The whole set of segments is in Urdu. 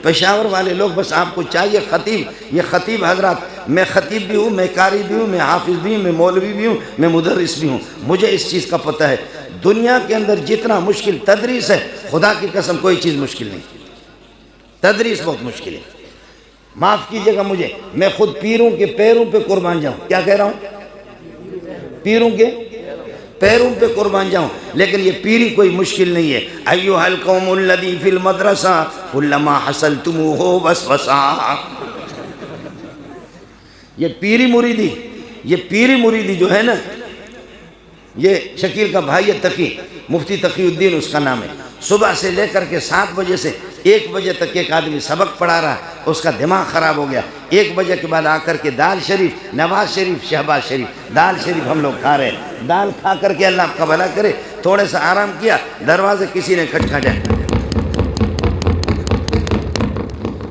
پشاور والے لوگ بس آپ کو چاہیے خطیب، یہ خطیب حضرات، میں خطیب بھی ہوں، میں قاری بھی ہوں، میں حافظ بھی ہوں، میں مولوی بھی ہوں، میں مدرس بھی ہوں، مجھے اس چیز کا پتہ ہے دنیا کے اندر جتنا مشکل تدریس ہے، خدا کی قسم کوئی چیز مشکل نہیں، تدریس بہت مشکل ہے۔ معاف کیجئے گا مجھے، میں خود پیروں کے پیروں پہ قربان جاؤں، کیا کہہ رہا ہوں؟ پیروں کے پیروں پہ قربان جاؤں، لیکن یہ پیری کوئی مشکل نہیں ہے۔ ایھا القوم الذی فی المدرسہ کلما حصلتموہ وسوسہ، یہ پیری مریدی جو ہے نا، یہ شکیل کا بھائی ہے تقی، مفتی تقی الدین اس کا نام ہے، صبح سے لے کر کے 7 بجے سے 1 بجے تک ایک آدمی سبق پڑھا رہا، اس کا دماغ خراب ہو گیا، 1 بجے کے بعد آ کر کے دال شریف، نواز شریف، شہباز شریف، دال شریف ہم لوگ کھا رہے ہیں، دال کھا کر کے اللہ آپ کا بھلا کرے، تھوڑے سا آرام کیا، دروازے کسی نے کھٹکھٹایا،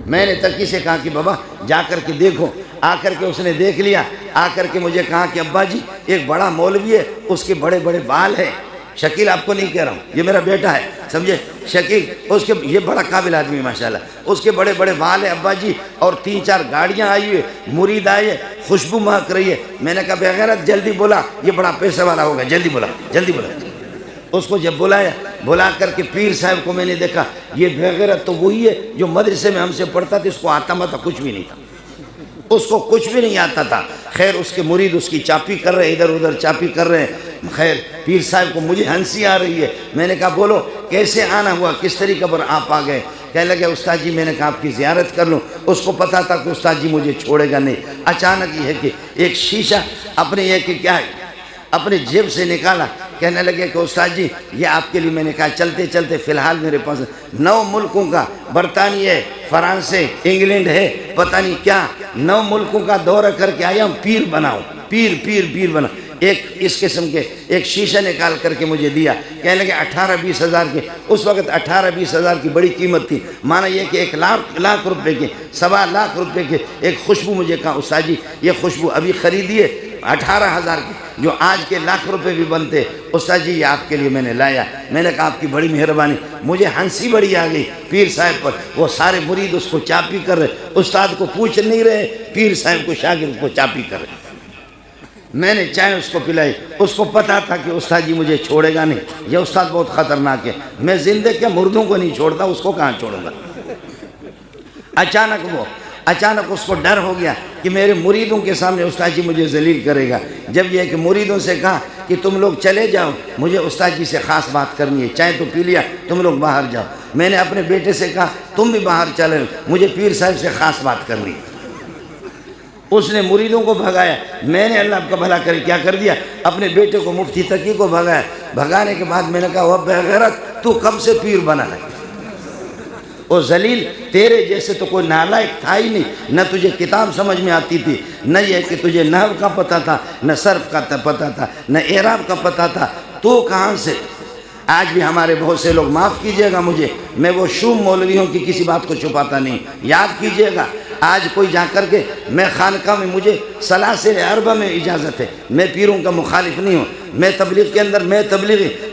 میں نے تقی سے کہا کہ بابا جا کر کے دیکھو، آ کر کے اس نے دیکھ لیا، آ کر کے مجھے کہا کہ ابا جی ایک بڑا مولوی ہے، اس کے بڑے بڑے بال ہیں، شکیل آپ کو نہیں کہہ رہا ہوں، یہ میرا بیٹا ہے، سمجھے شکیل، اس کے یہ بڑا قابل آدمی ماشاءاللہ، اس کے بڑے بڑے بال ہیں ابا جی، اور 3-4 گاڑیاں آئی ہوئی، مرید آئے ہیں، خوشبو مہک رہی ہے، میں نے کہا بے غیرت جلدی بولا، یہ بڑا پیسے والا ہوگا، جلدی بولا جلدی بولا۔ اس کو جب بلایا، بلا کر کے پیر صاحب کو میں نے دیکھا، یہ بے غیرت تو وہی ہے جو مدرسے میں ہم سے پڑھتا تھا، اس کو آتا ماتا کچھ بھی نہیں تھا، اس کو کچھ بھی نہیں آتا تھا، خیر اس کے مرید اس کی چاپی کر رہے ہیں، ادھر ادھر چاپی کر رہے ہیں، خیر پیر صاحب کو مجھے ہنسی آ رہی ہے، میں نے کہا بولو کیسے آنا ہوا، کس طریقے پر آپ آ گئے؟ کہنے لگے استاد جی میں نے کہا آپ کی زیارت کر لوں، اس کو پتا تھا کہ استاد جی مجھے چھوڑے گا نہیں، اچانک یہ ہے کہ ایک شیشہ اپنے یہ کہ کیا ہے اپنے جیب سے نکالا، کہنے لگے کہ استاد جی یہ آپ کے لیے، میں نے کہا چلتے چلتے فی الحال میرے پاس 9 ملکوں کا، برطانیہ ہے، فرانس ہے، انگلینڈ ہے، پتہ نہیں کیا 9 ملکوں کا دورہ کر کے آیا ہوں، پیر بناؤ، پیر بناؤ، ایک اس قسم کے ایک شیشہ نکال کر کے مجھے دیا، کہنے لگے 18-20 ہزار کے، اس وقت 18-20 ہزار کی بڑی قیمت تھی، مانا یہ کہ 1 لاکھ روپے کے، 1.25 لاکھ روپے کے ایک خوشبو، مجھے کہا استاد جی یہ خوشبو ابھی خریدیے 18,000 کی، جو آج کے لاکھ روپے بھی بنتے، استاد جی یہ آپ کے لیے میں نے لایا، میں نے کہا آپ کی بڑی مہربانی، مجھے ہنسی بڑی آ گئی پیر صاحب پر، وہ سارے مرید اس کو چاپی کر رہے، استاد کو پوچھ نہیں رہے، پیر صاحب کو شاگرد کو چاپی کر رہے، میں نے چائے اس کو پلائی، اس کو پتا تھا کہ استاد جی مجھے چھوڑے گا نہیں، یہ استاد بہت خطرناک ہے، میں زندے کے مردوں کو نہیں چھوڑتا، اس کو کہاں چھوڑوں گا؟ اچانک اس کو ڈر ہو گیا کہ میرے مریدوں کے سامنے استاد جی مجھے ذلیل کرے گا، جب یہ کہ مریدوں سے کہا کہ تم لوگ چلے جاؤ، مجھے استاد جی سے خاص بات کرنی ہے، چائے تو پی لیا، تم لوگ باہر جاؤ، میں نے اپنے بیٹے سے کہا تم بھی باہر چلے، مجھے پیر صاحب سے خاص بات کرنی ہے، اس نے مریدوں کو بھگایا، میں نے اللہ آپ کا بھلا کرے کیا کر دیا، اپنے بیٹے کو مفتی تقی کو بھگایا، بھگانے کے بعد میں نے کہا وہ بے غیرت تو کب سے پیر بنا ہے؟ وہ ذلیل، تیرے جیسے تو کوئی نالائق تھا ہی نہیں، نہ تجھے کتاب سمجھ میں آتی تھی، نہ یہ کہ تجھے نحو کا پتہ تھا، نہ صرف کا پتہ تھا، نہ اعراب کا پتہ تھا، تو کہاں سے؟ آج بھی ہمارے بہت سے لوگ، معاف کیجئے گا مجھے، میں وہ شوم مولویوں کی کسی بات کو چھپاتا نہیں، یاد کیجئے گا، آج کوئی جا کر کے، میں خانقاہ میں مجھے سلاسل اربع میں اجازت ہے، میں پیروں کا مخالف نہیں ہوں، میں تبلیغ کے اندر، میں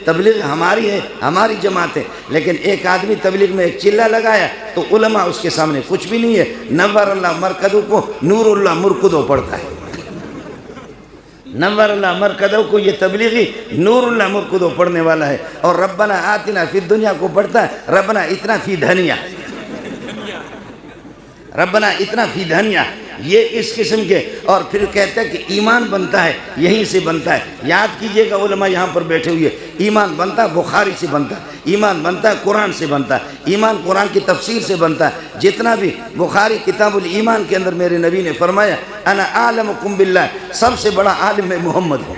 تبلیغ ہماری ہے، ہماری جماعت ہے، لیکن ایک آدمی تبلیغ میں ایک چلہ لگایا تو علماء اس کے سامنے کچھ بھی نہیں ہے، نور اللہ مرکدو کو نور اللہ مرکدو پڑھتا ہے، نور اللہ مرکدو کو یہ تبلیغی نور اللہ مرکدو پڑھنے والا ہے، اور ربنا آتنا فی الدنیا کو پڑھتا ہے ربنا اتنا فی دھنیا، ربنا اتنا فی دھنیا، یہ اس قسم کے، اور پھر کہتا ہے کہ ایمان بنتا ہے یہیں سے بنتا ہے، یاد کیجئے گا علماء یہاں پر بیٹھے ہوئے، ایمان بنتا ہے بخاری سے بنتا ہے، ایمان بنتا ہے قرآن سے بنتا ہے، ایمان قرآن کی تفسیر سے بنتا ہے، جتنا بھی بخاری کتاب الایمان کے اندر میرے نبی نے فرمایا انا اعلمکم باللہ، سب سے بڑا عالم میں محمد ہوں،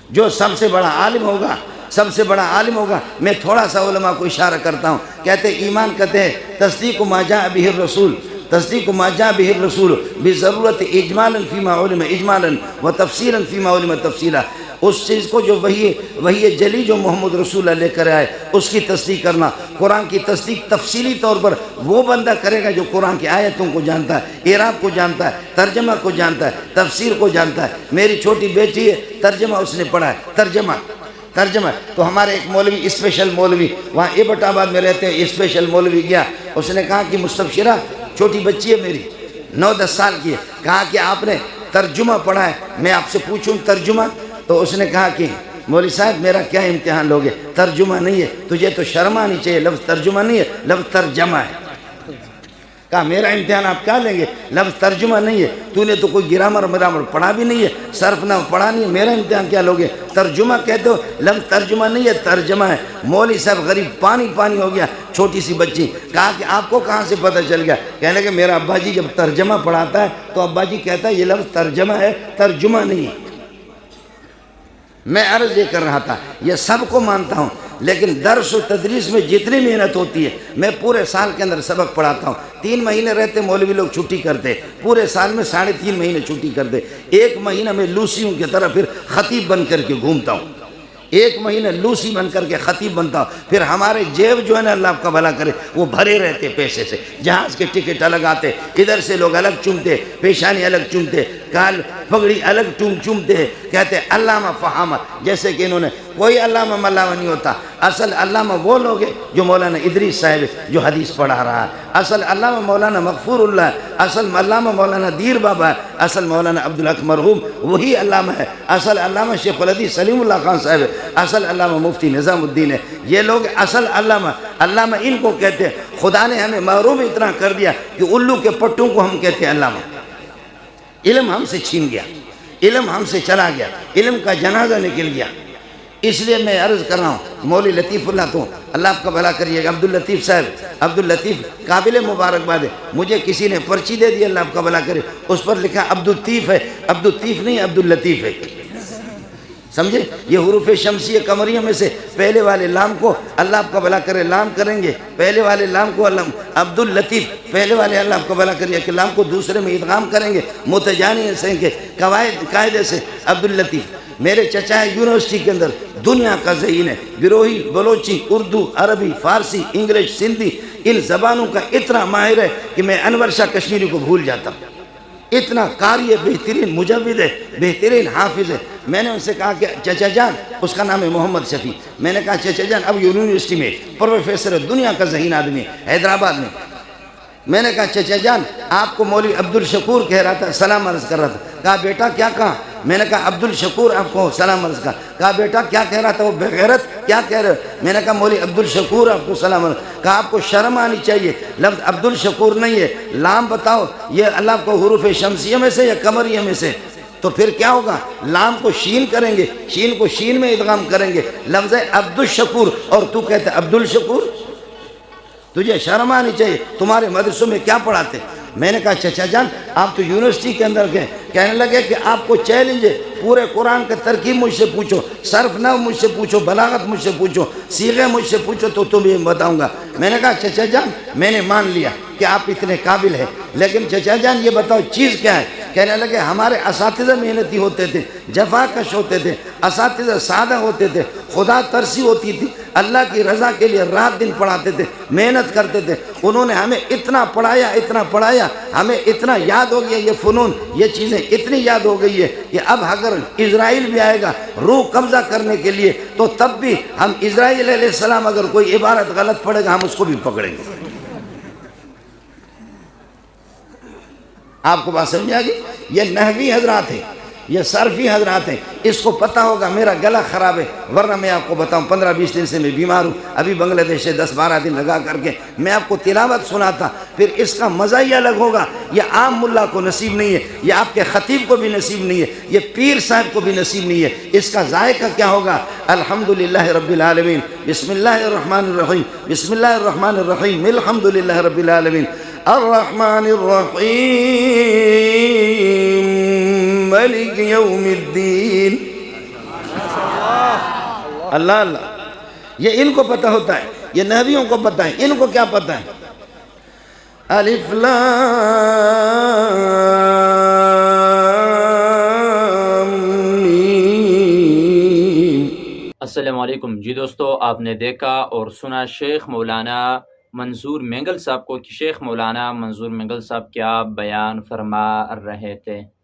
جو سب سے بڑا عالم ہوگا، میں تھوڑا سا علماء کو اشارہ کرتا ہوں، کہتے ایمان کہتے ہیں تصدیق ما جاء به الرسول، تصدیق ما جاء به الرسول بضرورت اجمالا فيما علم اجمالا وتفصيلا فيما علم تفصيلا، اس چیز کو جو وہی جلی جو محمد رسول اللہ لے کر آئے اس کی تصدیق کرنا، قرآن کی تصدیق تفصیلی طور پر وہ بندہ کرے گا جو قرآن کی آیتوں کو جانتا ہے، اعراب کو جانتا ہے، ترجمہ کو جانتا ہے، تفسیر کو جانتا ہے، میری چھوٹی بیٹی ہے، ترجمہ اس نے پڑھا ہے، ترجمہ. تو ہمارے ایک مولوی اسپیشل مولوی وہاں ایبٹ آباد میں رہتے ہیں، اسپیشل مولوی گیا، اس نے کہا کہ مستبشرہ چھوٹی بچی ہے میری 9-10 سال کی ہے، کہا کہ آپ نے ترجمہ پڑھا ہے، میں آپ سے پوچھوں ترجمہ؟ تو اس نے کہا کہ مولوی صاحب میرا کیا امتحان لوگے، ترجمہ نہیں ہے، تجھے تو شرم آنی چاہیے، لفظ ترجمہ نہیں ہے، لفظ ترجمہ ہے. کہا میرا امتحان آپ کیا لیں گے، لفظ ترجمہ نہیں ہے، تو نے تو کوئی گرامر پڑھا بھی نہیں ہے، صرف نہ پڑھا نہیں ہے، میرا امتحان کیا لوگے، ترجمہ کہتے ہو، لفظ ترجمہ نہیں ہے ترجمہ ہے. مولوی صاحب غریب پانی پانی ہو گیا. چھوٹی سی بچی کہا کہ آپ کو کہاں سے پتہ چل گیا، کہنے کہ میرا ابا جی جب ترجمہ پڑھاتا ہے تو ابا جی کہتا ہے یہ لفظ ترجمہ ہے، ترجمہ نہیں ہے. میں عرض یہ کر رہا تھا یہ سب کو مانتا ہوں، لیکن درس و تدریس میں جتنی محنت ہوتی ہے، میں پورے سال کے اندر سبق پڑھاتا ہوں. 3 مہینے رہتے مولوی لوگ چھٹی کرتے، پورے سال میں 3.5 مہینے چھٹی کرتے. 1 مہینہ میں لوسیوں کی طرح پھر خطیب بن کر کے گھومتا ہوں، 1 مہینہ لوسی بن کر کے خطیب بنتا ہوں. پھر ہمارے جیب جو ہے نا اللہ آپ کا بھلا کرے وہ بھرے رہتے پیسے سے، جہاز کے ٹکٹ الگ آتے، ادھر سے لوگ الگ چومتے، پیشانی الگ چومتے، کال پگڑی الگ چومتے، کہتے علامہ فہامہ، جیسے کہ انہوں نے کوئی علامہ ملاوہ نہیں ہوتا. اصل علامہ وہ لوگ ہیں جو مولانا ادریس صاحب جو حدیث پڑھا رہا ہے، اصل علامہ مولانا مغفور اللہ ہے، اصل علامہ مولانا دیر بابا ہے، اصل مولانا عبدالحق مرحوم وہی علامہ ہے، اصل علامہ شیخ الحدیث سلیم اللہ خان صاحب ہے، اصل علامہ مفتی نظام الدین ہے. یہ لوگ اصل علامہ ان کو کہتے ہیں. خدا نے ہمیں محروم اتنا کر دیا کہ الو کے پٹوں کو ہم کہتے ہیں علامہ. علم ہم سے چھین گیا، علم ہم سے چلا گیا، علم کا جنازہ نکل گیا. اس لیے میں عرض کر رہا ہوں مولوی لطیف اللہ تو اللہ آپ کا بھلا کریے گا، عبداللطیف صاحب، عبداللطیف قابل مبارکباد ہے. مجھے کسی نے پرچی دے دی، اللہ آپ کا بھلا کرے، اس پر لکھا عبدالطیف ہے، عبدالطیف نہیں عبداللطیف ہے. سمجھے؟ یہ حروف شمسی قمریہ میں سے پہلے والے لام کو اللہ آپ کا بھلا کرے لام کریں گے، پہلے والے لام کو عبداللطیف، پہلے والے اللہ آپ کا بھلا کریے کہ لام کو دوسرے میں ادغام کریں گے متجانی سے کے قاعدے سے عبداللطیف. میرے چچا ہے یونیورسٹی کے اندر دنیا کا ذہین ہے، گروہی، بلوچی، اردو، عربی، فارسی، انگلش، سندھی، ان زبانوں کا اتنا ماہر ہے کہ میں انور شاہ کشمیری کو بھول جاتا ہوں. اتنا قاری ہے، بہترین مجود ہے، بہترین حافظ ہے. میں نے ان سے کہا کہ چچا جان، اس کا نام ہے محمد شفیع، میں نے کہا چچا جان اب یونیورسٹی میں پروفیسر ہے، دنیا کا ذہین آدمی ہے حیدرآباد میں. میں نے کہا چچا جان آپ کو مولوی عبدالشکور کہہ رہا تھا، سلام عرض کر رہا تھا. کہا بیٹا کیا کہا؟ میں نے کہا عبدالشکور آپ کو سلام عرض کر. کہا بیٹا کیا کہہ رہا تھا وہ بغیرت، کیا کہہ رہے؟ میں نے کہا مولوی عبدالشکور آپ کو سلام عرض. کہا آپ کو شرم آنی چاہیے، لفظ عبدالشکور نہیں ہے، لام بتاؤ یہ اللہ کو حروف شمسیہ میں سے یا قمریہ میں سے؟ تو پھر کیا ہوگا؟ لام کو شین کریں گے، شین کو شین میں ادغام کریں گے، لفظ عبدالشکور، اور تو کہتے عبدالشکور؟ تجھے شرم آنی چاہیے. تمہارے مدرسوں میں کیا پڑھاتے؟ میں نے کہا چچا جان آپ تو یونیورسٹی کے اندر گئے. کہنے لگے کہ آپ کو چیلنج ہے، پورے قرآن کا ترکیب مجھ سے پوچھو، صرف نحو مجھ سے پوچھو، بلاغت مجھ سے پوچھو، صیغے مجھ سے پوچھو تو تمہیں بتاؤں گا. میں نے کہا چچا جان میں نے مان لیا کہ آپ اتنے قابل ہیں، لیکن چچا جان یہ بتاؤ چیز کیا ہے؟ کہنے لگے ہمارے اساتذہ محنتی ہوتے تھے، جفا کش ہوتے تھے، اساتذہ سادہ ہوتے تھے، خدا ترسی ہوتی تھی، اللہ کی رضا کے لیے رات دن پڑھاتے تھے، محنت کرتے تھے. انہوں نے ہمیں اتنا پڑھایا، ہمیں اتنا یاد ہو گیا، یہ فنون، یہ چیزیں اتنی یاد ہو گئی ہے کہ اب اگر اسرائیل بھی آئے گا روح قبضہ کرنے کے لیے تو تب بھی ہم اسرائیل علیہ السلام اگر کوئی عبارت غلط پڑھے گا ہم اس کو بھی پکڑیں گے. آپ کو بات سمجھ آ گئی؟ یہ نحوی حضرات ہیں، یہ صرفی حضرات ہیں، اس کو پتہ ہوگا. میرا گلا خراب ہے، ورنہ میں آپ کو بتاؤں 15-20 دن سے میں بیمار ہوں، ابھی بنگلہ دیش سے 10-12 دن لگا کر کے میں آپ کو تلاوت سناتا، پھر اس کا مزہ ہی الگ ہوگا. یہ عام ملا کو نصیب نہیں ہے، یہ آپ کے خطیب کو بھی نصیب نہیں ہے، یہ پیر صاحب کو بھی نصیب نہیں ہے. اس کا ذائقہ کیا ہوگا؟ الحمدللہ رب العالمین، بسم اللہ الرحمن الرحیم، بسم اللہ الرحمن الرحیم، الحمدللہ رب العالمین، الرحمن الرحیم، مالک یوم الدین. اللہ اللہ، یہ ان کو پتہ ہوتا ہے، یہ نحویوں کو پتہ ہے. ان کو کیا پتہ ہے؟ الف لام میم. السلام علیکم جی دوستو، آپ نے دیکھا اور سنا شیخ مولانا منظور مینگل صاحب کو کہ شیخ مولانا منظور مینگل صاحب کیا بیان فرما رہے تھے.